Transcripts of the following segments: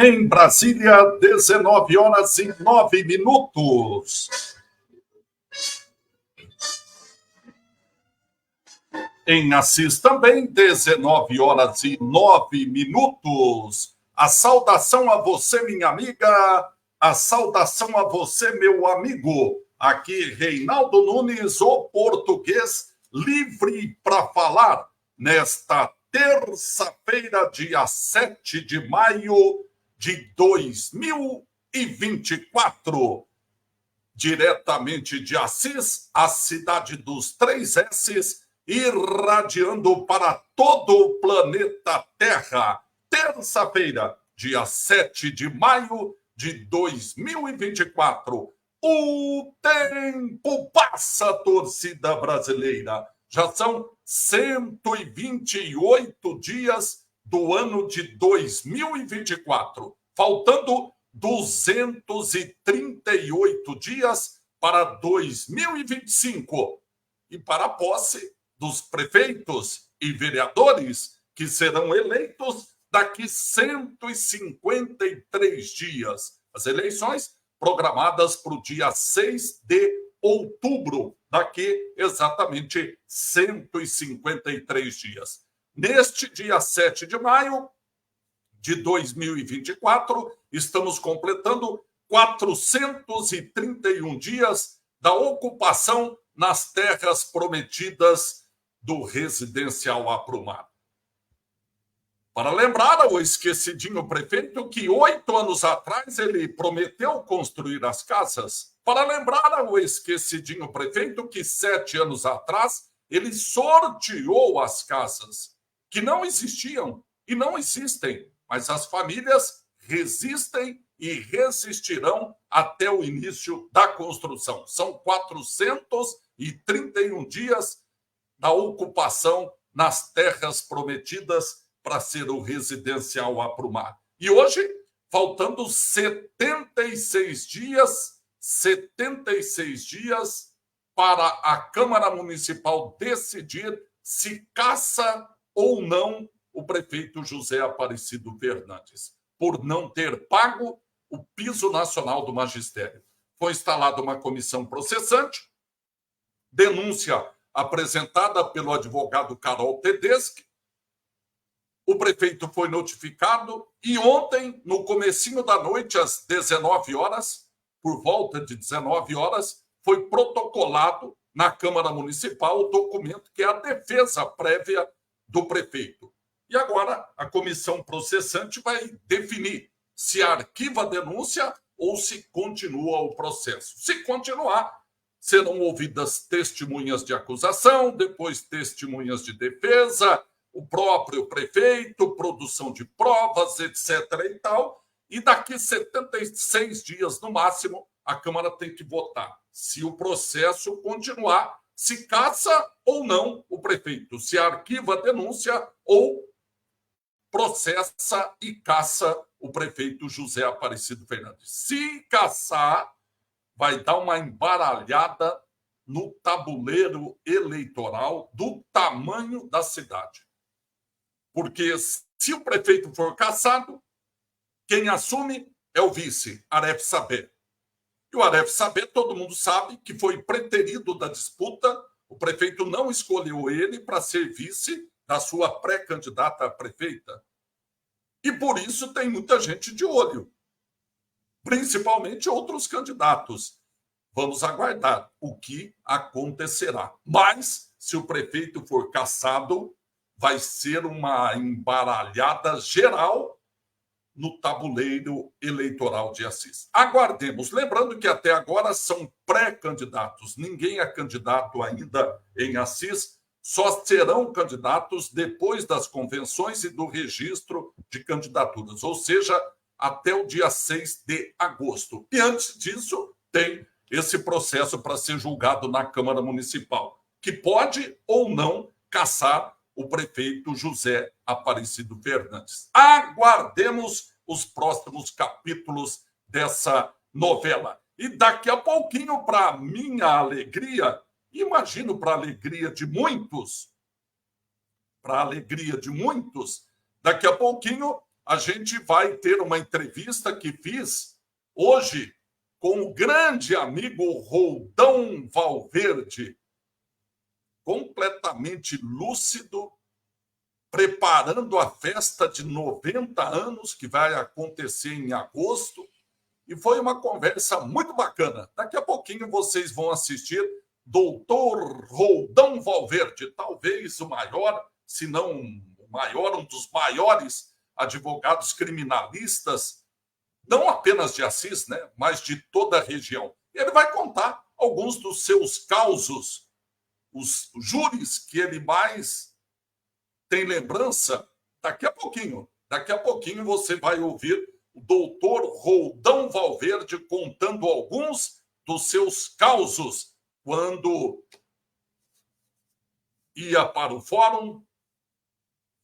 Em Brasília, 19h09. Em Assis também, 19h09. A saudação a você, minha amiga. A saudação a você, meu amigo. Aqui, Reinaldo Nunes, o português livre para falar, nesta terça-feira, dia 7 de maio de 2024. Diretamente de Assis, a cidade dos 3 S's, irradiando para todo o planeta Terra. Terça-feira, dia 7 de maio de 2024. O tempo passa, torcida brasileira. Já são 128 dias do ano de 2024. Faltando 238 dias para 2025. e para a posse dos prefeitos e vereadores que serão eleitos daqui 153 dias. As eleições programadas para o dia 6 de outubro, daqui exatamente 153 dias. Neste dia 7 de maio de 2024, estamos completando 431 dias da ocupação nas terras prometidas do residencial aprumado. Para lembrar ao esquecidinho prefeito que 8 anos atrás ele prometeu construir as casas. Para lembrar ao esquecidinho prefeito que 7 anos atrás ele sorteou as casas, que não existiam e não existem, mas as famílias resistem e resistirão até o início da construção. São 431 dias da ocupação nas terras prometidas para ser o residencial aprumado. E hoje, faltando 76 dias para a Câmara Municipal decidir se caça ou não o prefeito José Aparecido Fernandes, por não ter pago o piso nacional do magistério. Foi instalada uma comissão processante, denúncia apresentada pelo advogado Carol Tedeschi. O prefeito foi notificado e ontem, no comecinho da noite, às 19 horas, por volta de 19 horas, foi protocolado na Câmara Municipal o documento que é a defesa prévia do prefeito. E agora a comissão processante vai definir se arquiva a denúncia ou se continua o processo. Se continuar, serão ouvidas testemunhas de acusação, depois testemunhas de defesa, o próprio prefeito, produção de provas, etc. e tal. E daqui 76 dias, no máximo, a Câmara tem que votar se o processo continuar, se caça ou não o prefeito, se arquiva a denúncia ou processa e caça o prefeito José Aparecido Fernandes. Se caçar, vai dar uma embaralhada no tabuleiro eleitoral do tamanho da cidade. Porque se o prefeito for cassado, quem assume é o vice, Aref Saber. E o Aref Saber, todo mundo sabe que foi preterido da disputa, o prefeito não escolheu ele para ser vice da sua pré-candidata a prefeita. E por isso tem muita gente de olho, principalmente outros candidatos. Vamos aguardar o que acontecerá. Mas, se o prefeito for cassado, vai ser uma embaralhada geral no tabuleiro eleitoral de Assis. Aguardemos. Lembrando que até agora são pré-candidatos. Ninguém é candidato ainda em Assis. Só serão candidatos depois das convenções e do registro de candidaturas. Ou seja, até o dia 6 de agosto. E antes disso, tem esse processo para ser julgado na Câmara Municipal, que pode ou não cassar o prefeito José Aparecido Fernandes. Aguardemos os próximos capítulos dessa novela. E daqui a pouquinho, para minha alegria, imagino para a alegria de muitos, daqui a pouquinho a gente vai ter uma entrevista que fiz hoje com o grande amigo Roldão Valverde, completamente lúcido, preparando a festa de 90 anos, que vai acontecer em agosto. E foi uma conversa muito bacana. Daqui a pouquinho vocês vão assistir Doutor Roldão Valverde, talvez o maior, se não o maior, um dos maiores advogados criminalistas, não apenas de Assis, né, mas de toda a região. E ele vai contar alguns dos seus causos, os júris que ele mais tem lembrança. Daqui a pouquinho você vai ouvir o doutor Roldão Valverde contando alguns dos seus causos quando ia para o fórum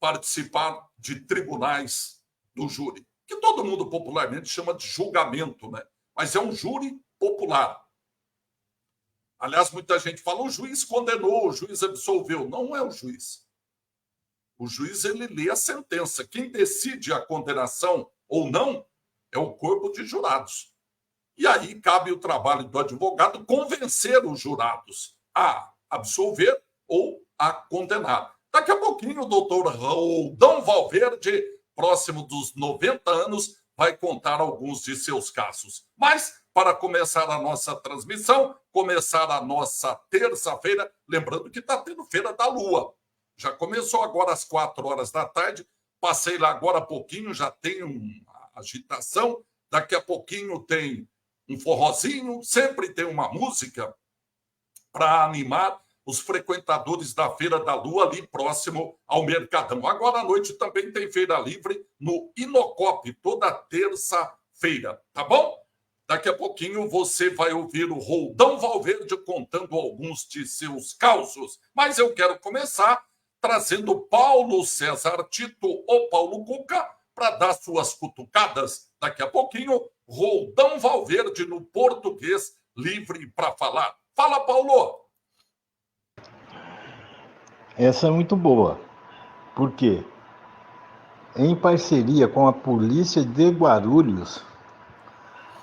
participar de tribunais do júri, que todo mundo popularmente chama de julgamento, né? Mas é um júri popular. Aliás, muita gente fala, o juiz condenou, o juiz absolveu. Não é o juiz. O juiz, ele lê a sentença. Quem decide a condenação ou não é o corpo de jurados. E aí cabe o trabalho do advogado convencer os jurados a absolver ou a condenar. Daqui a pouquinho, o doutor Roldão Valverde, próximo dos 90 anos, vai contar alguns de seus casos. Mas, para começar a nossa transmissão, começar a nossa terça-feira, lembrando que está tendo Feira da Lua. Já começou agora às 4 horas da tarde, passei lá agora há pouquinho, já tem uma agitação, daqui a pouquinho tem um forrozinho, sempre tem uma música para animar os frequentadores da Feira da Lua ali próximo ao Mercadão. Agora à noite também tem Feira Livre no Inocop, toda terça-feira, tá bom? Daqui a pouquinho você vai ouvir o Roldão Valverde contando alguns de seus causos. Mas eu quero começar trazendo Paulo César Tito, ou Paulo Cuca, para dar suas cutucadas. Daqui a pouquinho, Roldão Valverde no Português Livre para Falar. Fala, Paulo! Essa é muito boa. Por quê? Em parceria com a polícia de Guarulhos,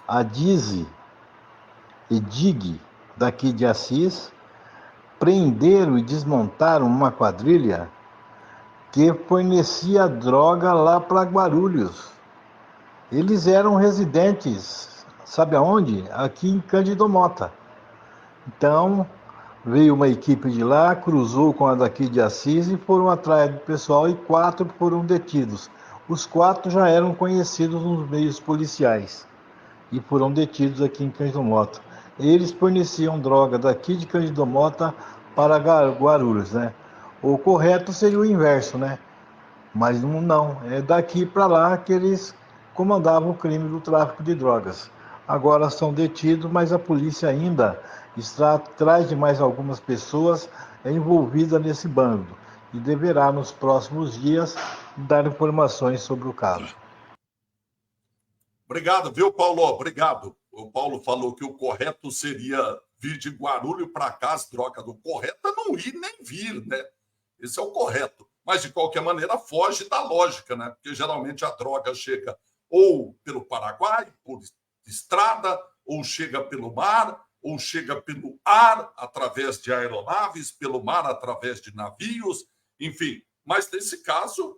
a DISE e DIG daqui de Assis prenderam e desmontaram uma quadrilha que fornecia droga lá para Guarulhos. Eles eram residentes, sabe aonde? Aqui em Cândido Mota. Então, veio uma equipe de lá, cruzou com a daqui de Assis e foram atrás do pessoal e 4 foram detidos. Os 4 já eram conhecidos nos meios policiais e foram detidos aqui em Cândido Mota. Eles forneciam droga daqui de Cândido Mota para Guarulhos, né? O correto seria o inverso, né? Mas não, é daqui para lá que eles comandavam o crime do tráfico de drogas. Agora são detidos, mas a polícia ainda está atrás de mais algumas pessoas envolvidas nesse bando e deverá, nos próximos dias, dar informações sobre o caso. Obrigado, viu, Paulo? Obrigado. O Paulo falou que o correto seria vir de Guarulhos para cá, as drogas. O correto é não ir nem vir, né? Esse é o correto. Mas, de qualquer maneira, foge da lógica, né? Porque geralmente a droga chega ou pelo Paraguai, por estrada, ou chega pelo mar, ou chega pelo ar, através de aeronaves, pelo mar, através de navios, enfim. Mas, nesse caso,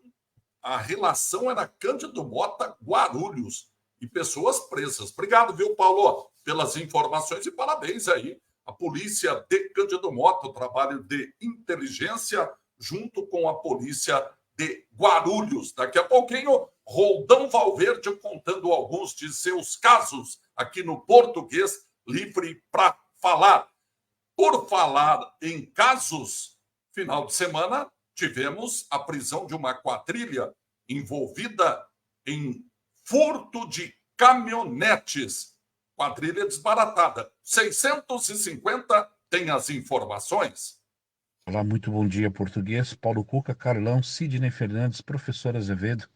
a relação era Cândido Mota-Guarulhos e pessoas presas. Obrigado, viu, Paulo, pelas informações e parabéns aí. A polícia de Cândido Mota, o trabalho de inteligência junto com a polícia de Guarulhos. Daqui a pouquinho, Roldão Valverde contando alguns de seus casos aqui no Português Livre para Falar. Por falar em casos, final de semana tivemos a prisão de uma quadrilha envolvida em furto de caminhonetes. Quadrilha desbaratada. 650 tem as informações. Olá, muito bom dia, português. Paulo Cuca, Carlão, Sidney Fernandes, professor Azevedo.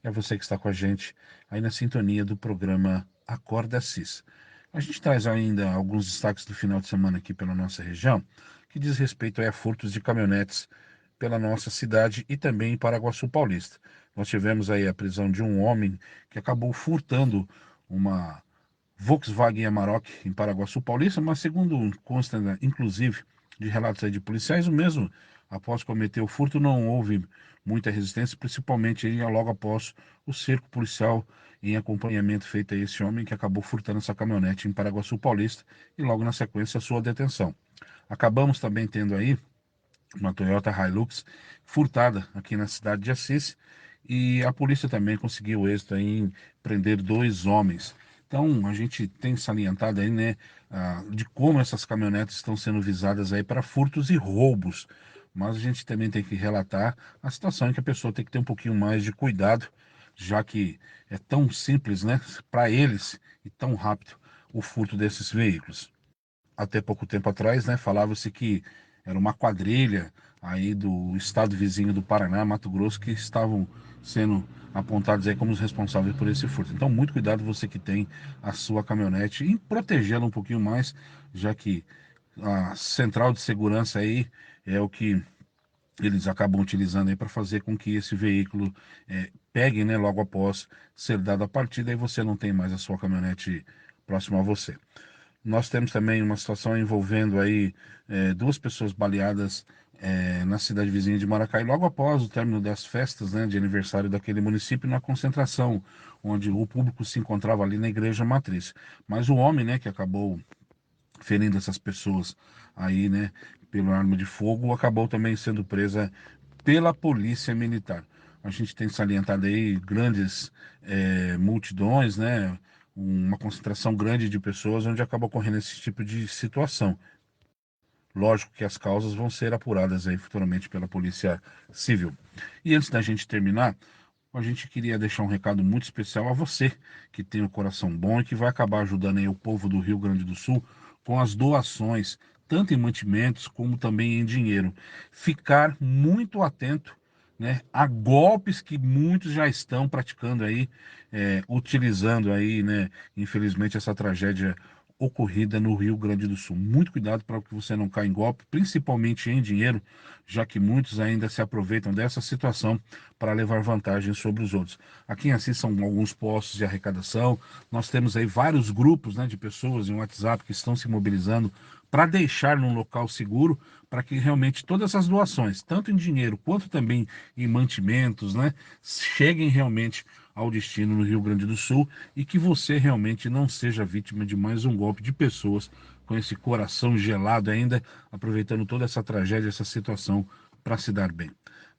E a você que está com a gente aí na sintonia do programa Acorda Assis. A gente traz ainda alguns destaques do final de semana aqui pela nossa região, que diz respeito a furtos de caminhonetes pela nossa cidade e também em Paraguaçu Paulista. Nós tivemos aí a prisão de um homem que acabou furtando uma Volkswagen Amarok em Paraguaçu Paulista, mas segundo consta, inclusive, de relatos aí de policiais, o mesmo, após cometer o furto, não houve muita resistência, principalmente aí, logo após o cerco policial em acompanhamento feito a esse homem que acabou furtando essa caminhonete em Paraguaçu Paulista e logo na sequência a sua detenção. Acabamos também tendo aí uma Toyota Hilux furtada aqui na cidade de Assis e a polícia também conseguiu êxito em prender 2 homens. Então, a gente tem salientado aí, né, de como essas caminhonetes estão sendo visadas aí para furtos e roubos. Mas a gente também tem que relatar a situação em que a pessoa tem que ter um pouquinho mais de cuidado, já que é tão simples, né, para eles e tão rápido o furto desses veículos. Até pouco tempo atrás, né, falava-se que era uma quadrilha aí do estado vizinho do Paraná, Mato Grosso, que estavam sendo apontados aí como os responsáveis por esse furto. Então, muito cuidado você que tem a sua caminhonete em protegê-la um pouquinho mais, já que a central de segurança aí é o que eles acabam utilizando aí para fazer com que esse veículo pegue, né, logo após ser dado a partida, e você não tem mais a sua caminhonete próxima a você. Nós temos também uma situação envolvendo aí duas pessoas baleadas na cidade vizinha de Maracai, logo após o término das festas, né, de aniversário daquele município, na concentração, onde o público se encontrava ali na igreja matriz. Mas o homem, né, que acabou ferindo essas pessoas aí, né, pela arma de fogo, acabou também sendo presa pela polícia militar. A gente tem salientado aí grandes multidões, né, uma concentração grande de pessoas onde acaba ocorrendo esse tipo de situação. Lógico que as causas vão ser apuradas aí futuramente pela Polícia Civil. E antes da gente terminar, a gente queria deixar um recado muito especial a você, que tem um coração bom e que vai acabar ajudando aí o povo do Rio Grande do Sul com as doações, tanto em mantimentos como também em dinheiro. Ficar muito atento, né, a golpes que muitos já estão praticando aí, utilizando aí, né, infelizmente, essa tragédia ocorrida no Rio Grande do Sul. Muito cuidado para que você não caia em golpe, principalmente em dinheiro, já que muitos ainda se aproveitam dessa situação para levar vantagem sobre os outros. Aqui em Assis são alguns postos de arrecadação, nós temos aí vários grupos, né, de pessoas em WhatsApp que estão se mobilizando para deixar num local seguro, para que realmente todas as doações, tanto em dinheiro quanto também em mantimentos, né, cheguem realmente ao destino no Rio Grande do Sul e que você realmente não seja vítima de mais um golpe de pessoas com esse coração gelado ainda, aproveitando toda essa tragédia, essa situação para se dar bem.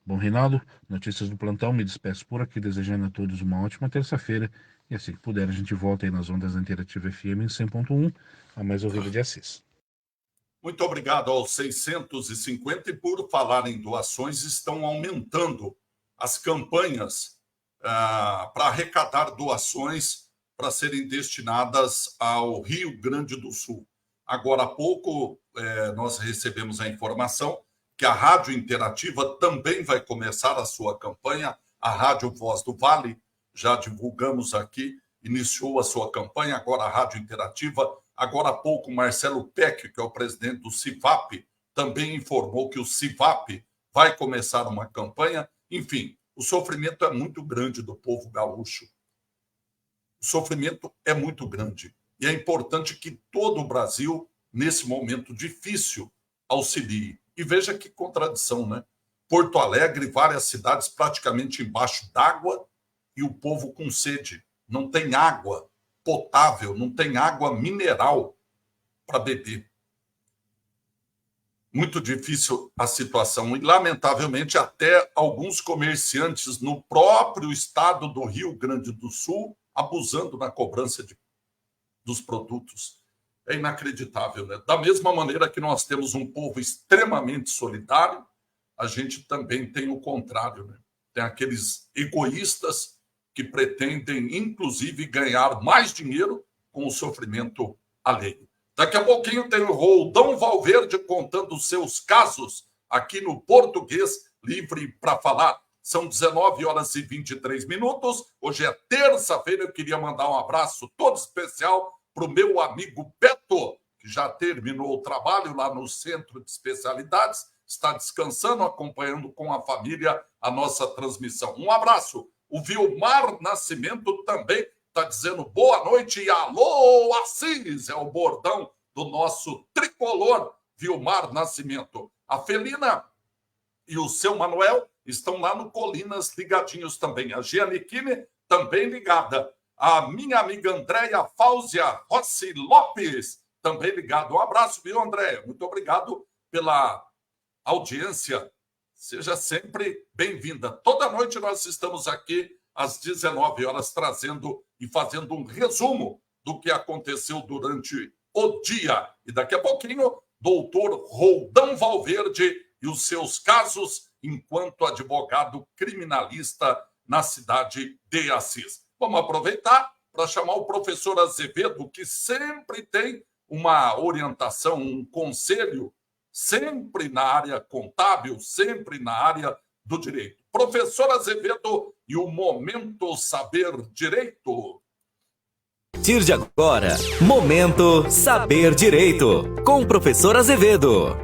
Bom, Reinaldo, notícias do plantão, me despeço por aqui, desejando a todos uma ótima terça-feira, e assim que puder a gente volta aí nas ondas da Interativa FM em 100.1, a mais ouvida de Assis. Muito obrigado aos 650, e por falar em doações, estão aumentando as campanhas para arrecadar doações para serem destinadas ao Rio Grande do Sul. Agora há pouco, nós recebemos a informação que a Rádio Interativa também vai começar a sua campanha. A Rádio Voz do Vale, já divulgamos aqui, iniciou a sua campanha, agora a Rádio Interativa. Agora há pouco, Marcelo Peck, que é o presidente do CIVAP, também informou que o CIVAP vai começar uma campanha. Enfim, o sofrimento é muito grande do povo gaúcho. O sofrimento é muito grande. E é importante que todo o Brasil, nesse momento difícil, auxilie. E veja que contradição, né? Porto Alegre, várias cidades praticamente embaixo d'água e o povo com sede. Não tem água potável, não tem água mineral para beber. Muito difícil a situação. E, lamentavelmente, até alguns comerciantes no próprio estado do Rio Grande do Sul abusando na cobrança dos produtos. É inacreditável, né? Da mesma maneira que nós temos um povo extremamente solidário, a gente também tem o contrário, né? Tem aqueles egoístas que pretendem, inclusive, ganhar mais dinheiro com o sofrimento alheio. Daqui a pouquinho tem o Roldão Valverde contando os seus casos aqui no Português Livre para Falar. São 19h23. Hoje é terça-feira. Eu queria mandar um abraço todo especial para o meu amigo Beto, que já terminou o trabalho lá no Centro de Especialidades, está descansando, acompanhando com a família a nossa transmissão. Um abraço. O Vilmar Nascimento também está dizendo boa noite e alô, Assis, é o bordão do nosso tricolor Vilmar Nascimento. A Felina e o seu Manuel estão lá no Colinas ligadinhos também. A Giannichini também ligada. A minha amiga Andréia Fáuzia Rossi Lopes também ligada. Um abraço, viu, Andréia? Muito obrigado pela audiência. Seja sempre bem-vinda. Toda noite nós estamos aqui às 19 horas trazendo e fazendo um resumo do que aconteceu durante o dia. E daqui a pouquinho, doutor Roldão Valverde e os seus casos enquanto advogado criminalista na cidade de Assis. Vamos aproveitar para chamar o professor Azevedo, que sempre tem uma orientação, um conselho, sempre na área contábil, sempre na área do direito. Professor Azevedo e o Momento Saber Direito. partir de agora, Momento Saber Direito, com o professor Azevedo.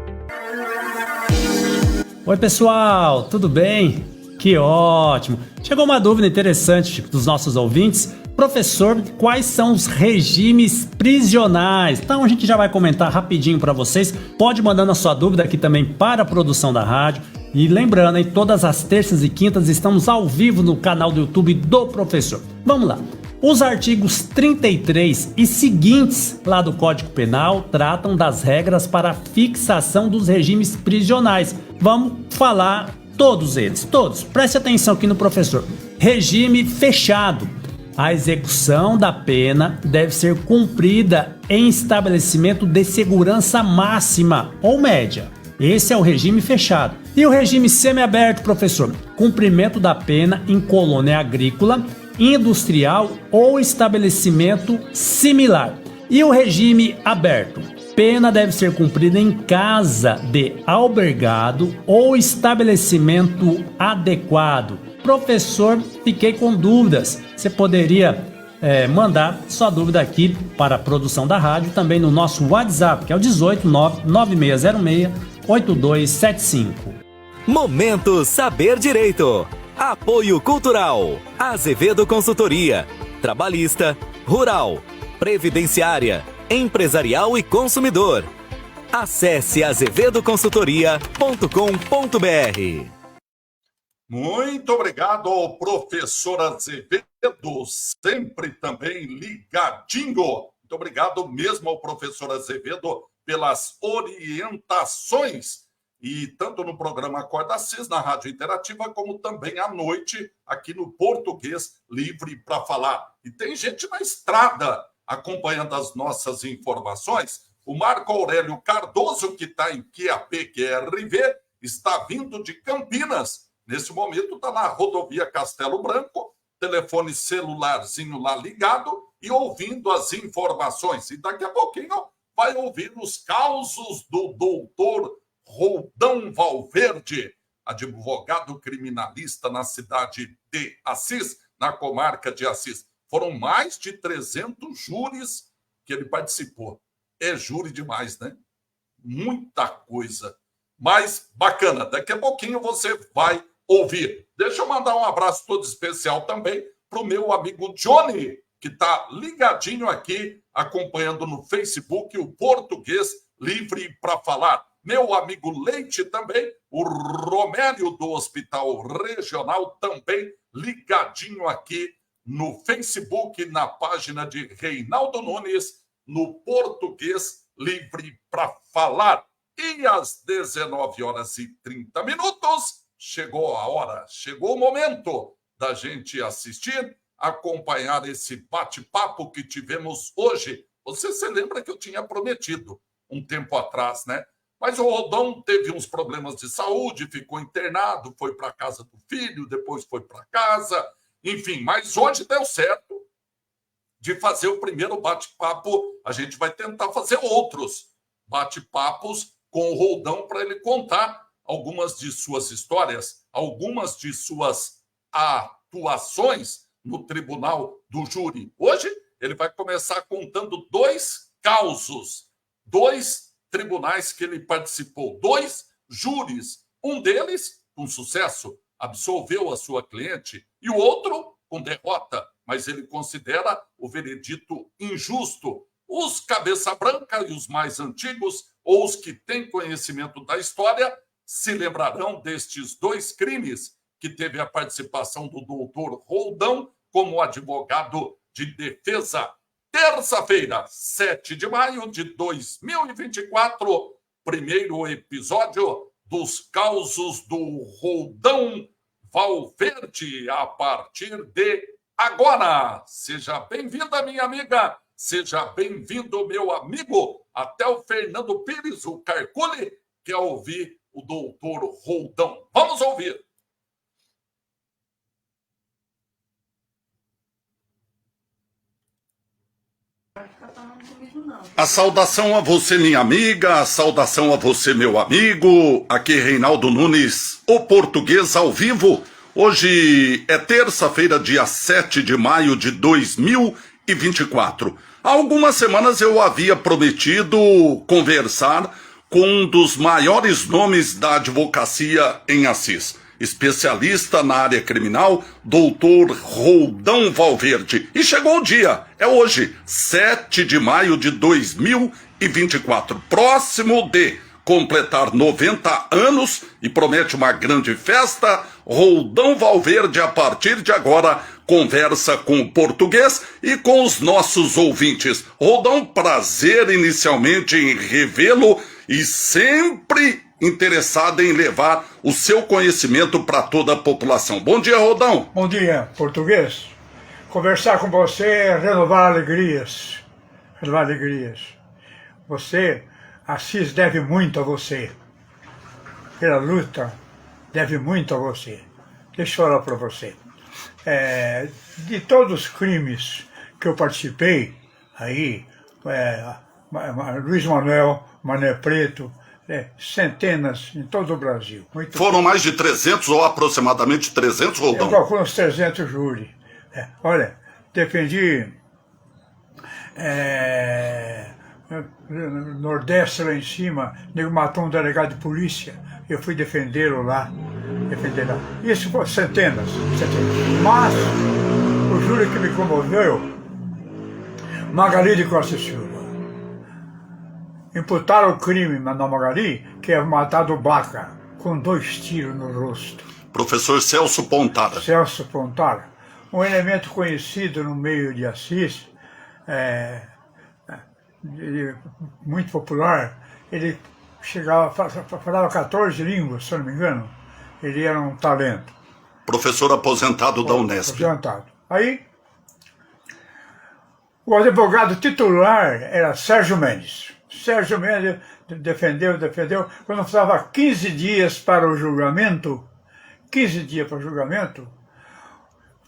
Oi pessoal, tudo bem? Que ótimo! Chegou uma dúvida interessante dos nossos ouvintes. Professor, quais são os regimes prisionais? Então a gente já vai comentar rapidinho para vocês. Pode mandando a sua dúvida aqui também para a produção da rádio. E lembrando, hein, todas as terças e quintas estamos ao vivo no canal do YouTube do professor. Vamos lá. Os artigos 33 e seguintes lá do Código Penal tratam das regras para a fixação dos regimes prisionais. Vamos falar todos eles, todos. Preste atenção aqui no professor. Regime fechado. A execução da pena deve ser cumprida em estabelecimento de segurança máxima ou média. Esse é o regime fechado. E o regime semiaberto, professor? Cumprimento da pena em colônia agrícola, industrial ou estabelecimento similar. E o regime aberto? Pena deve ser cumprida em casa de albergado ou estabelecimento adequado. Professor, fiquei com dúvidas. Você poderia mandar sua dúvida aqui para a produção da rádio, também no nosso WhatsApp, que é o 18996068275. Momento Saber Direito. Apoio Cultural. Azevedo Consultoria. Trabalhista, rural, previdenciária, empresarial e consumidor. Acesse azevedoconsultoria.com.br. Muito obrigado ao professor Azevedo, sempre também ligadinho. Muito obrigado mesmo ao professor Azevedo pelas orientações. E tanto no programa Acorda Assis, na Rádio Interativa, como também à noite aqui no Português Livre para Falar. E tem gente na estrada acompanhando as nossas informações. O Marco Aurélio Cardoso, que está em QAP-QRV, está vindo de Campinas. Nesse momento está na rodovia Castelo Branco, telefone celularzinho lá ligado e ouvindo as informações. E daqui a pouquinho vai ouvir os causos do doutor Roldão Valverde, advogado criminalista na cidade de Assis, na comarca de Assis. Foram mais de 300 júris que ele participou. É júri demais, né? Muita coisa. Mas bacana, daqui a pouquinho você vai ouvir. Deixa eu mandar um abraço todo especial também para o meu amigo Johnny, que está ligadinho aqui, acompanhando no Facebook o Português Livre para Falar. Meu amigo Leite também, o Romério do Hospital Regional também ligadinho aqui no Facebook, na página de Reinaldo Nunes, no Português Livre para Falar. E às 19h30, chegou a hora, chegou o momento da gente assistir, acompanhar esse bate-papo que tivemos hoje. Você se lembra que eu tinha prometido um tempo atrás, né? Mas o Roldão teve uns problemas de saúde, ficou internado, foi para a casa do filho, depois foi para casa, enfim. Mas hoje deu certo de fazer o primeiro bate-papo. A gente vai tentar fazer outros bate-papos com o Roldão para ele contar algumas de suas histórias, algumas de suas atuações no tribunal do júri. Hoje ele vai começar contando 2 causos, 2 tribunais que ele participou, 2 júris. Um deles, com sucesso, absolveu a sua cliente, e o outro, com derrota, mas ele considera o veredito injusto. Os cabeça branca e os mais antigos, ou os que têm conhecimento da história, se lembrarão destes 2 crimes que teve a participação do doutor Roldão como advogado de defesa. Terça-feira, 7 de maio de 2024, primeiro episódio dos causos do Roldão Valverde, a partir de agora. Seja bem-vinda, minha amiga, seja bem-vindo, meu amigo. Até o Fernando Pires, o Carcule, quer ouvir o doutor Roldão. Vamos ouvir. A saudação a você, minha amiga, a saudação a você, meu amigo. Aqui Reinaldo Nunes, o Português ao vivo. Hoje é terça-feira, dia 7 de maio de 2024. 2024. Há algumas semanas eu havia prometido conversar com um dos maiores nomes da advocacia em Assis, especialista na área criminal, doutor Roldão Valverde. E chegou o dia, é hoje, 7 de maio de 2024, próximo de completar 90 anos e promete uma grande festa. Roldão Valverde, a partir de agora, conversa com o Português e com os nossos ouvintes. Roldão, prazer inicialmente em revê-lo e sempre interessado em levar o seu conhecimento para toda a população. Bom dia, Roldão. Bom dia, Português. Conversar com você é renovar alegrias. Renovar alegrias. Você, Assis, deve muito a você. Pela luta, deve muito a você. Deixa eu falar para você. De todos os crimes que eu participei, aí, Luiz Manuel, Mané Preto, centenas em todo o Brasil. Foram mais de 300 ou aproximadamente 300, Roldão? Eu calculo uns 300 júri. Olha, defendi no Nordeste lá em cima, nego matou um delegado de polícia, eu fui defendê-lo lá. Isso foi centenas. Mas o júri que me comoveu, Magali de Costa Silva. Imputaram o crime na Magali, que é matado Baca, com 2 tiros no rosto. Professor Celso Pontara. Celso Pontara, um elemento conhecido no meio de Assis, muito popular. Ele falava 14 línguas, se eu não me engano. Ele era um talento. Professor aposentado da Unesp. Aposentado. Aí, o advogado titular era Sérgio Mendes. Sérgio Mendes defendeu. Quando faltava 15 dias para o julgamento,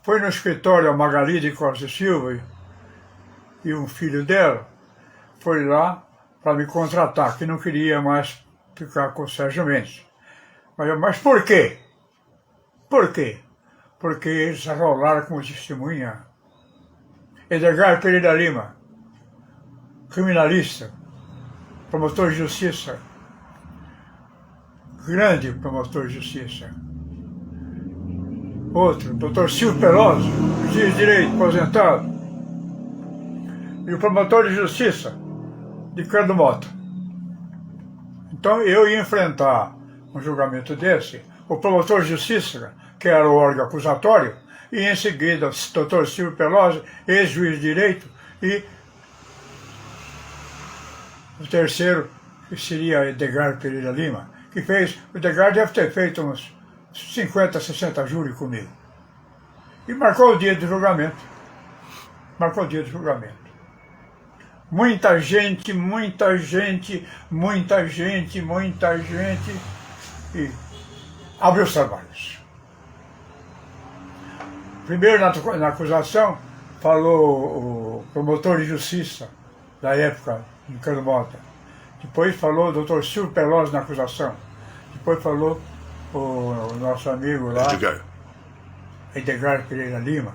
foi no escritório a Magali de Costa Silva e um filho dela, foi lá para me contratar, que não queria mais ficar com o Sérgio Mendes. Mas por quê? Por quê? Porque eles arrolaram como testemunha Edgar Pereira Lima, criminalista, promotor de justiça, grande promotor de justiça. Outro, doutor Silvio Pelosi, juiz de direito, aposentado. E o promotor de justiça, Ricardo Mota. Então eu ia enfrentar um julgamento desse, o promotor de justiça, que era o órgão acusatório, e em seguida o doutor Silvio Pelosi, ex-juiz de direito, e o terceiro, que seria Edgar Pereira Lima, que fez, o Edgar deve ter feito uns 50, 60 júri comigo. E marcou o dia do julgamento. Muita gente, e abriu os trabalhos. Primeiro na acusação, falou o promotor de justiça da época, Ricardo Mota. Depois falou o doutor Silvio Pelosi na acusação. Depois falou o nosso amigo lá, Edgar Pereira Lima.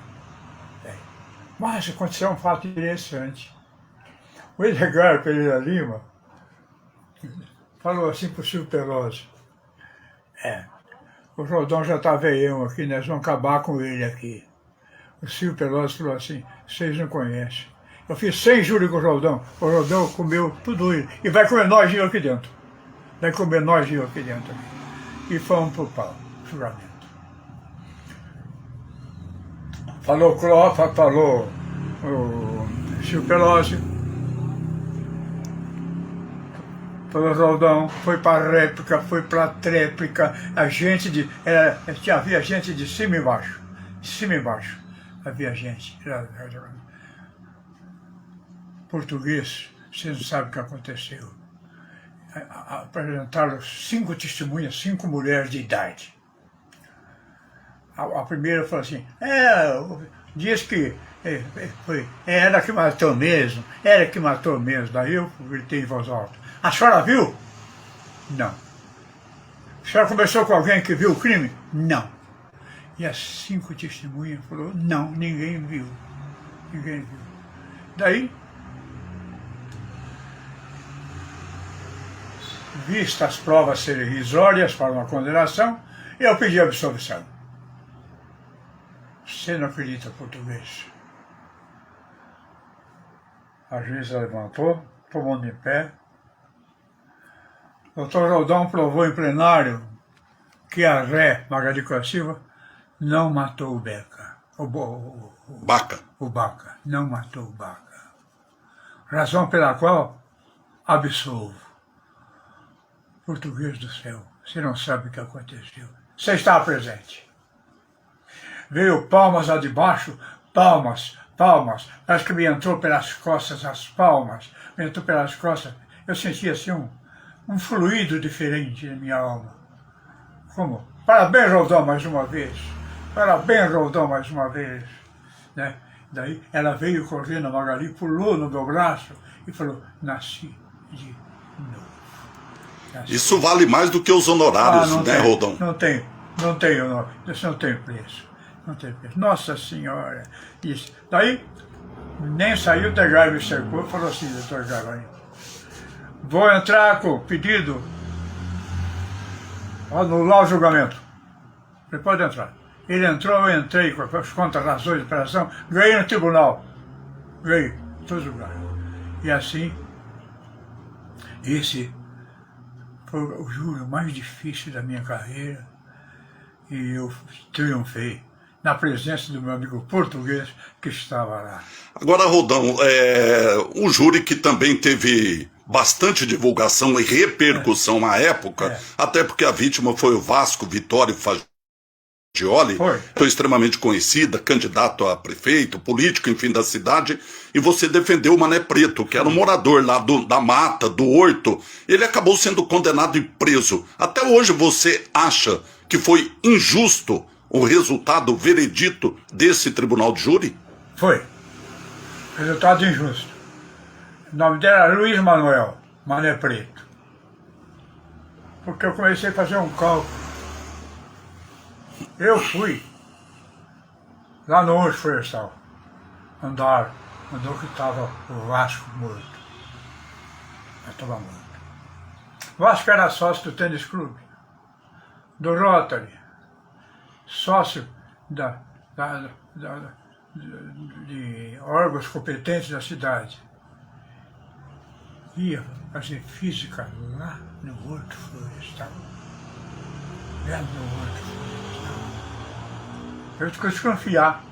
Mas aconteceu um fato interessante. O Edgar Pereira Lima falou assim para o Silvio Pelosi: o Roldão já está veião aqui, nós vamos acabar com ele aqui. O Silvio Pelosi falou assim: vocês não conhecem. Eu fiz 100 júri com o Roldão comeu tudo isso. E vai comer nós aqui dentro. E fomos pro pau, julgamento. Falou o Silvio Pelosi. Falou Roldão, foi para réplica, foi para tréplica, havia gente de cima e embaixo, havia gente. Português, vocês não sabem o que aconteceu. Apresentaram 5 testemunhas, 5 mulheres de idade. A primeira falou assim: diz que foi ela que matou mesmo, Daí eu gritei em voz alta: a senhora viu? Não. A senhora conversou com alguém que viu o crime? Não. E as 5 testemunhas falaram: não, ninguém viu. Daí, vistas as provas serem irrisórias para uma condenação, eu pedi absolvição. Você não acredita, português? A juíza levantou, tomou de pé. O Dr. Roldão provou em plenário que a ré Magali Costa Silva não matou o Beca. Baca. O Baca. Não matou o Baca. Razão pela qual absolvo. Português do céu, você não sabe o que aconteceu. Você estava presente. Veio palmas lá de baixo, palmas, palmas. Acho que me entrou pelas costas as palmas. Me entrou pelas costas. Eu senti assim um fluido diferente na minha alma. Como? Parabéns, Roldão, mais uma vez. Parabéns, Roldão, mais uma vez. Né? Daí ela veio correndo, a Magali pulou no meu braço e falou, nasci de novo. Nasci. Isso vale mais do que os honorários, né, tem, Roldão? Não tem isso não tem preço. Não tem preço. Nossa Senhora. Isso. Daí, nem saiu, o Degai me cercou e falou assim, doutor Gavanho, vou entrar com o pedido, anular o julgamento. Ele pode entrar. Ele entrou, eu entrei com as contra-razões de operação, ganhei no tribunal. Ganhei, em todos os lugares. E assim, esse foi o júri mais difícil da minha carreira e eu triunfei na presença do meu amigo português que estava lá. Agora, Roldão, um júri que também teve bastante divulgação e repercussão na época, até porque a vítima foi o Vasco Vitório Fagioli, foi extremamente conhecida, candidato a prefeito, político, enfim, da cidade, e você defendeu o Mané Preto, que era um morador lá da mata, do horto. Ele acabou sendo condenado e preso. Até hoje você acha que foi injusto o resultado, o veredito desse tribunal de júri? Foi. Resultado injusto. O nome dele era Luiz Manuel Mané Preto. Porque eu comecei a fazer um cálculo. Eu fui lá no Horto Florestal, andar que estava o Vasco morto. Eu estava morto. O Vasco era sócio do Tênis Clube, do Rotary, sócio de órgãos competentes da cidade. Ia fazer física lá no Horto Florestal. Lá no Horto Florestal. Eu desconfiar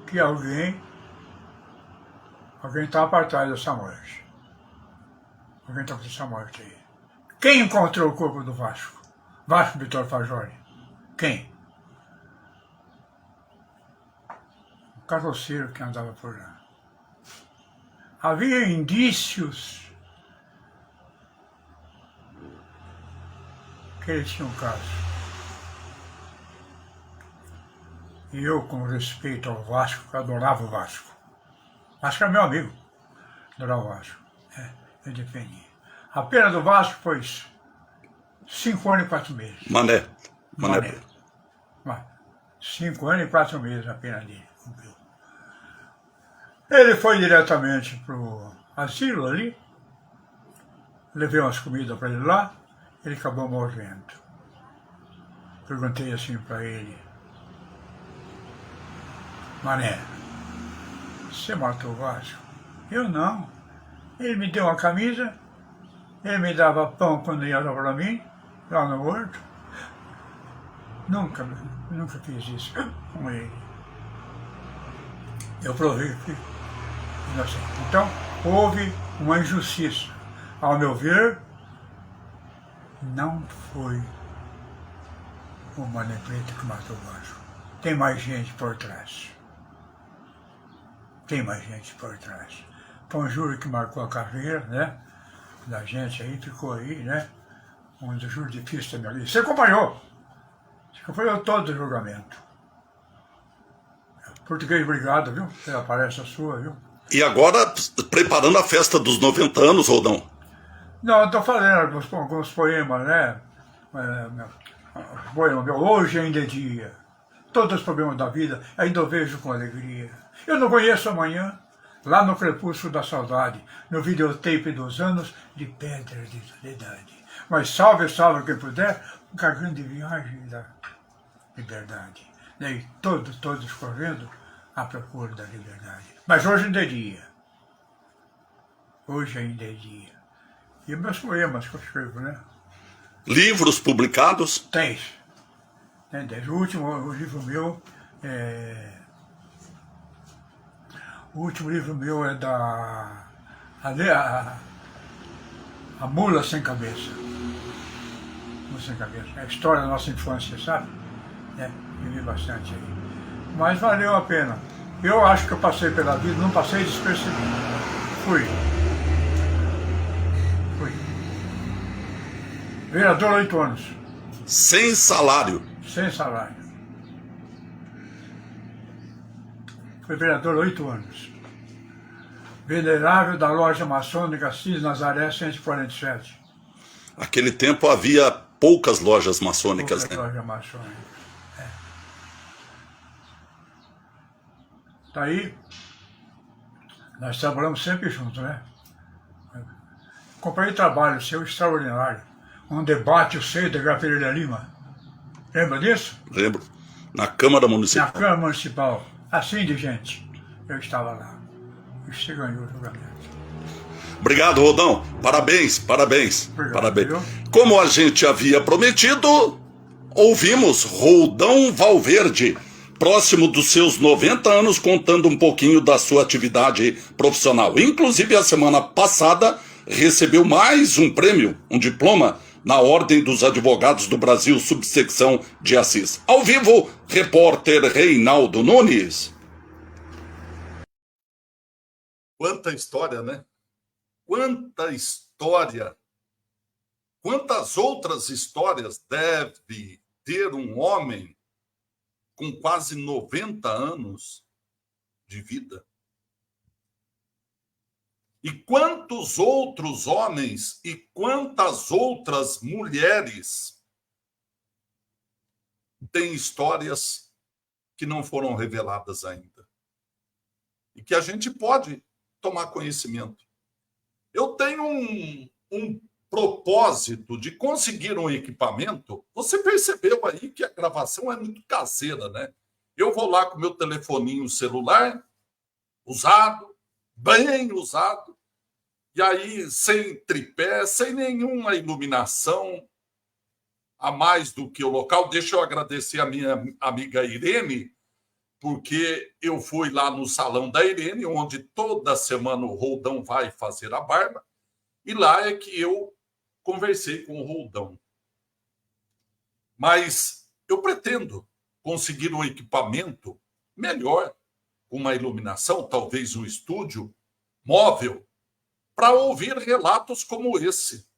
que alguém estava para trás dessa morte. Alguém estava com essa morte aí. Quem encontrou o corpo do Vasco? Vasco Vitório Fagioli. Quem? O carroceiro que andava por lá. Havia indícios que ele tinha um caso. E eu, com respeito ao Vasco, que adorava o Vasco. O Vasco era meu amigo. Adorava o Vasco. Eu defendi. A pena do Vasco foi 5 anos e 4 meses. Mané. 5 anos e 4 meses a pena dele. Ele foi diretamente pro asilo ali. Levei umas comidas para ele lá. Ele acabou morrendo. Perguntei assim para ele: Mané, você matou o Vasco? Eu não. Ele me deu uma camisa, ele me dava pão quando ia lá para mim, lá no horto. Nunca fiz isso com ele. Eu provei que inocente. Então, houve uma injustiça. Ao meu ver, não foi o Mané Preto que matou o Vasco. Tem mais gente por trás. Tem mais gente por trás. Foi um júri que marcou a carreira, né? Da gente aí, ficou aí, né? Um dos júris difíceis da minha vida. Você acompanhou? Você acompanhou todo o julgamento. Português, obrigado, viu? Pela palestra sua, viu? E agora, preparando a festa dos 90 anos, Roldão. Não, eu estou falando alguns poemas, né? Poema meu, hoje ainda é dia. Todos os problemas da vida ainda eu vejo com alegria. Eu não conheço amanhã, lá no Prepúcio da Saudade, no videotape dos anos de Pedras de Soledade. Mas salve, salve quem puder, com a grande viagem da liberdade. Daí todos correndo à procura da liberdade. Mas hoje ainda é dia. Hoje ainda é dia. E meus poemas que eu escrevo, né? Livros publicados? 10. Tem 10. O livro meu o último livro meu é da a Mula Sem Cabeça. Mula Sem Cabeça. É a história da nossa infância, sabe? Vivi bastante aí. Mas valeu a pena. Eu acho que eu passei pela vida, não passei despercebido. Fui. Vereador 8 anos. Sem salário. Sem salário. Fui vereador 8 anos. Venerável da loja maçônica Assis Nazaré 147. Naquele tempo havia poucas lojas maçônicas, Poucas lojas maçônicas. Daí, nós trabalhamos sempre juntos, né? Companhei trabalho seu extraordinário. Um debate, o seio da Pereira Lima. Lembra disso? Lembro. Na Câmara Na Municipal. Câmara Municipal. Assim de gente. Eu estava lá. E você ganhou o julgamento. Obrigado, Roldão. Parabéns. Obrigado, Parabéns. viu? Como a gente havia prometido, ouvimos Roldão Valverde, próximo dos seus 90 anos, contando um pouquinho da sua atividade profissional. Inclusive, a semana passada, recebeu mais um prêmio, um diploma, na Ordem dos Advogados do Brasil, subsecção de Assis. Ao vivo, repórter Reinaldo Nunes. Quanta história, né? Quanta história! Quantas outras histórias deve ter um homem com quase 90 anos de vida? E quantos outros homens e quantas outras mulheres têm histórias que não foram reveladas ainda? E que a gente pode tomar conhecimento. Eu tenho um propósito de conseguir um equipamento. Você percebeu aí que a gravação é muito caseira, né? Eu vou lá com meu telefoninho celular, usado, bem usado, e aí sem tripé, sem nenhuma iluminação a mais do que o local. Deixa eu agradecer a minha amiga Irene, porque eu fui lá no salão da Irene, onde toda semana o Roldão vai fazer a barba, e lá é que eu conversei com o Roldão. Mas eu pretendo conseguir um equipamento melhor, com uma iluminação, talvez um estúdio móvel, para ouvir relatos como esse.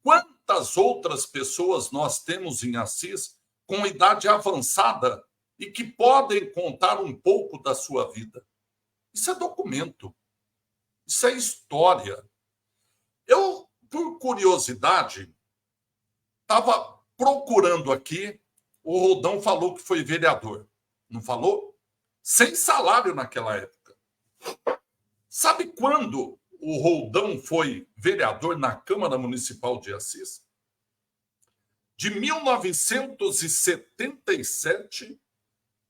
Quantas outras pessoas nós temos em Assis com idade avançada e que podem contar um pouco da sua vida? Isso é documento. Isso é história. Eu, por curiosidade, estava procurando aqui. O Roldão falou que foi vereador. Não falou? Sem salário naquela época. Sabe quando o Roldão foi vereador na Câmara Municipal de Assis? De 1977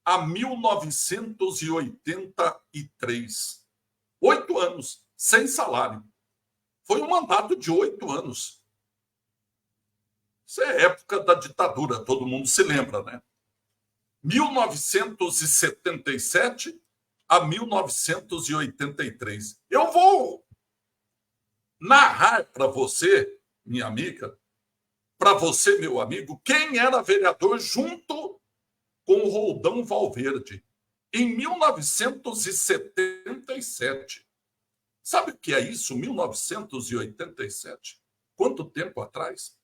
a 1983. 8 anos, sem salário. Foi um mandato de 8 anos. Isso é época da ditadura, todo mundo se lembra, né? 1977 a 1983. Eu vou narrar para você, minha amiga, para você, meu amigo, quem era vereador junto com o Roldão Valverde em 1977. Sabe o que é isso, 1987? Quanto tempo atrás?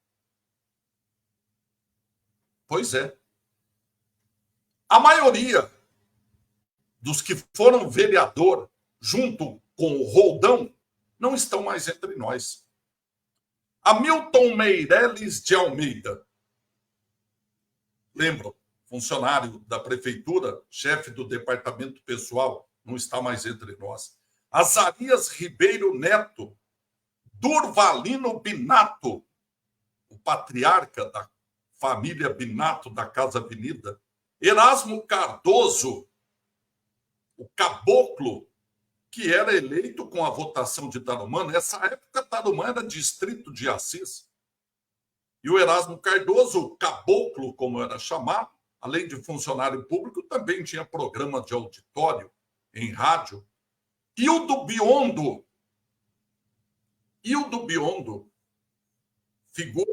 Pois é. A maioria dos que foram vereador junto com o Roldão não estão mais entre nós. Hamilton Meirelles de Almeida. Lembram? Funcionário da prefeitura, chefe do departamento pessoal não está mais entre nós. Azarias Ribeiro Neto, Durvalino Binato, o patriarca da família Binato da Casa Avenida, Erasmo Cardoso, o caboclo, que era eleito com a votação de Tarumã. Nessa época, Tarumã era distrito de Assis. E o Erasmo Cardoso, o caboclo, como era chamado, além de funcionário público, também tinha programa de auditório em rádio. Hildo Biondo, figura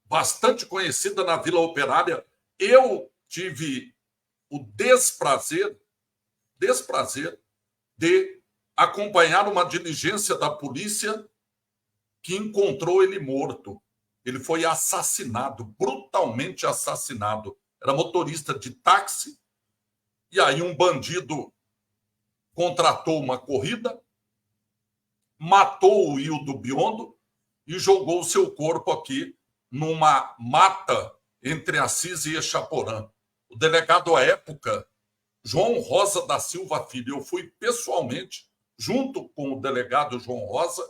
bastante conhecida na Vila Operária. Eu tive o desprazer de acompanhar uma diligência da polícia que encontrou ele morto. Ele foi assassinado, brutalmente assassinado. Era motorista de táxi, e aí um bandido contratou uma corrida, matou o Hildo Biondo e jogou o seu corpo aqui numa mata entre Assis e Echaporã. O delegado à época, João Rosa da Silva Filho, eu fui pessoalmente, junto com o delegado João Rosa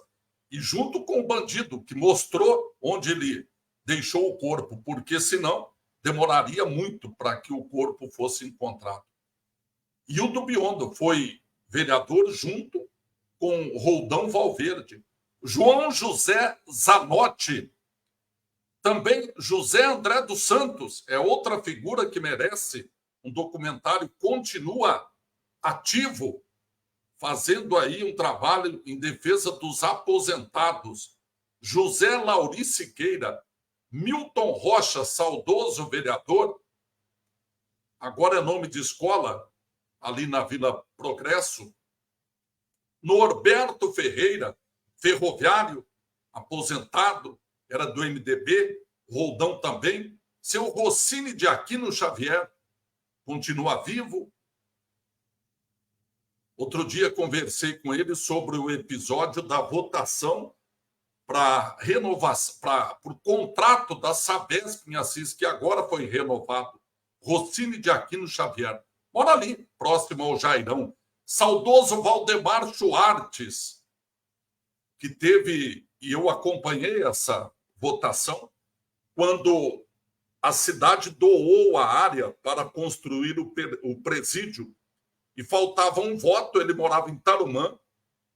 e junto com o bandido, que mostrou onde ele deixou o corpo, porque senão demoraria muito para que o corpo fosse encontrado. Hildo Biondo foi vereador junto com Roldão Valverde. João José Zanotti, também José André dos Santos, é outra figura que merece um documentário, continua ativo, fazendo aí um trabalho em defesa dos aposentados. José Lauri Siqueira, Milton Rocha, saudoso vereador, agora é nome de escola, ali na Vila Progresso. Norberto Ferreira, ferroviário, aposentado, era do MDB, Roldão também. Seu Rossini de Aquino Xavier continua vivo. Outro dia conversei com ele sobre o episódio da votação para renovação, para o contrato da Sabesp em Assis, que agora foi renovado. Rossini de Aquino Xavier. Mora ali, próximo ao Jairão. Saudoso Valdemar Schwartz, que teve, e eu acompanhei essa votação, quando a cidade doou a área para construir o presídio e faltava um voto, ele morava em Tarumã.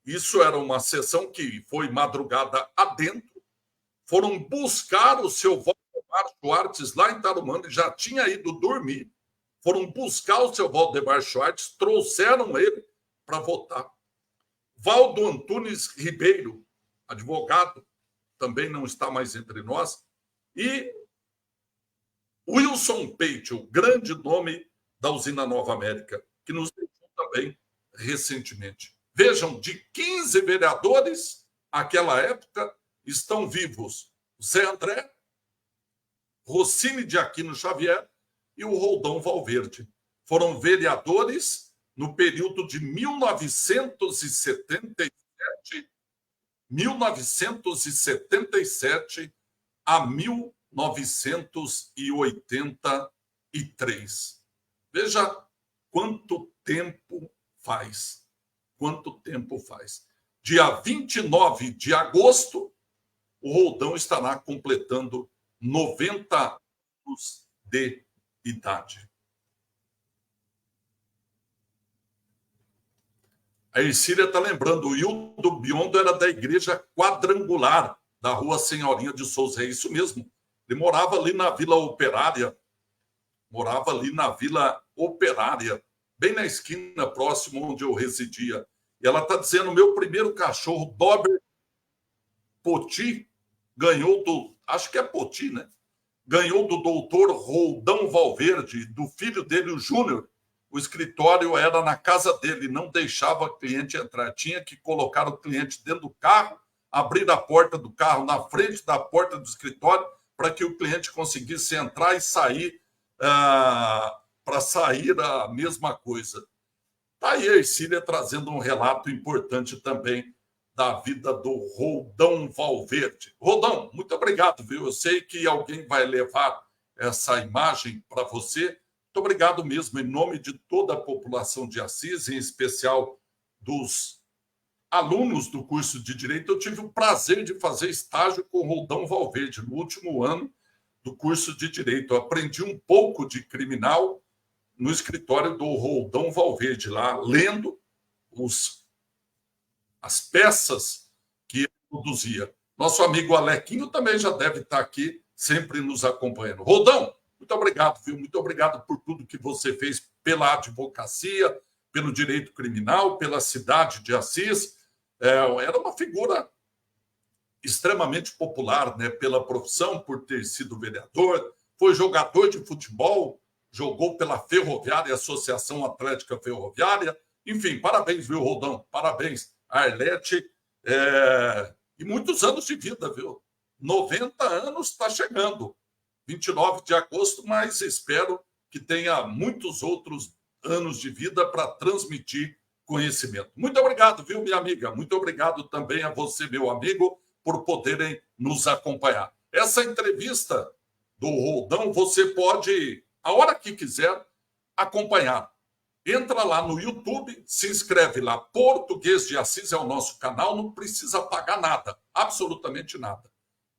Isso era uma sessão que foi madrugada adentro. Foram buscar o seu Valdemar Schwartz lá em Tarumã, ele já tinha ido dormir. Foram buscar o seu Valdemar Schwartz, trouxeram ele para votar. Valdo Antunes Ribeiro, advogado, também não está mais entre nós. E Wilson Peite, o grande nome da usina Nova América, que nos deixou também recentemente. Vejam, de 15 vereadores, naquela época, estão vivos Zé André, Rossini de Aquino Xavier e o Roldão Valverde. Foram vereadores no período de 1977 a 1983. Veja quanto tempo faz. Quanto tempo faz. Dia 29 de agosto, o Roldão estará completando 90 anos de idade. A Ercília está lembrando, o Hildo Biondo era da igreja quadrangular da Rua Senhorinha de Souza. É isso mesmo. Ele morava ali na Vila Operária. Bem na esquina, próximo onde eu residia. E ela está dizendo, meu primeiro cachorro, Dober Poti, ganhou do... Acho que é Poti, né? Ganhou do doutor Roldão Valverde, do filho dele, o Júnior. O escritório era na casa dele, não deixava o cliente entrar. Tinha que colocar o cliente dentro do carro, abrir a porta do carro na frente da porta do escritório para que o cliente conseguisse entrar e sair, para sair a mesma coisa. Está aí a Ercília trazendo um relato importante também da vida do Roldão Valverde. Roldão, muito obrigado, viu? Eu sei que alguém vai levar essa imagem para você. Muito obrigado mesmo, em nome de toda a população de Assis, em especial dos alunos do curso de Direito. Eu tive o prazer de fazer estágio com o Roldão Valverde no último ano do curso de Direito. Eu aprendi um pouco de criminal no escritório do Roldão Valverde, lá, lendo as peças que ele produzia. Nosso amigo Alequinho também já deve estar aqui, sempre nos acompanhando. Roldão, muito obrigado, viu? Muito obrigado por tudo que você fez pela advocacia, pelo direito criminal, pela cidade de Assis. Era uma figura extremamente popular, né, pela profissão, por ter sido vereador, foi jogador de futebol, jogou pela Ferroviária, Associação Atlética Ferroviária. Enfim, parabéns, viu, Roldão? Parabéns, Arlete. E muitos anos de vida, viu? 90 anos está chegando. 29 de agosto, mas espero que tenha muitos outros anos de vida para transmitir conhecimento. Muito obrigado, viu, minha amiga? Muito obrigado também a você, meu amigo, por poderem nos acompanhar. Essa entrevista do Roldão, você pode, a hora que quiser, acompanhar. Entra lá no YouTube, se inscreve lá. Português de Assis é o nosso canal, não precisa pagar nada, absolutamente nada.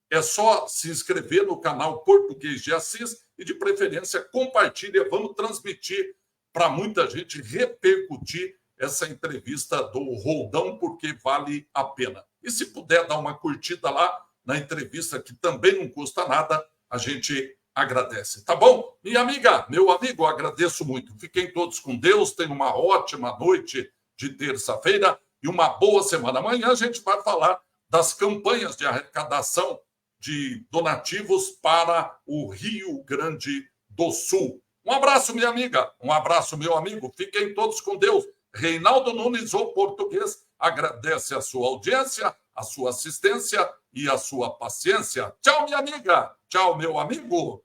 É só se inscrever no canal Português de Assis e, de preferência, compartilha. Vamos transmitir para muita gente, repercutir essa entrevista do Roldão, porque vale a pena. E se puder dar uma curtida lá na entrevista, que também não custa nada, a gente agradece. Tá bom? Minha amiga, meu amigo, agradeço muito. Fiquem todos com Deus, tenham uma ótima noite de terça-feira e uma boa semana. Amanhã a gente vai falar das campanhas de arrecadação de donativos para o Rio Grande do Sul. Um abraço, minha amiga. Um abraço, meu amigo. Fiquem todos com Deus. Reinaldo Nunes, o Português, agradece a sua audiência, a sua assistência e a sua paciência. Tchau, minha amiga. Tchau, meu amigo.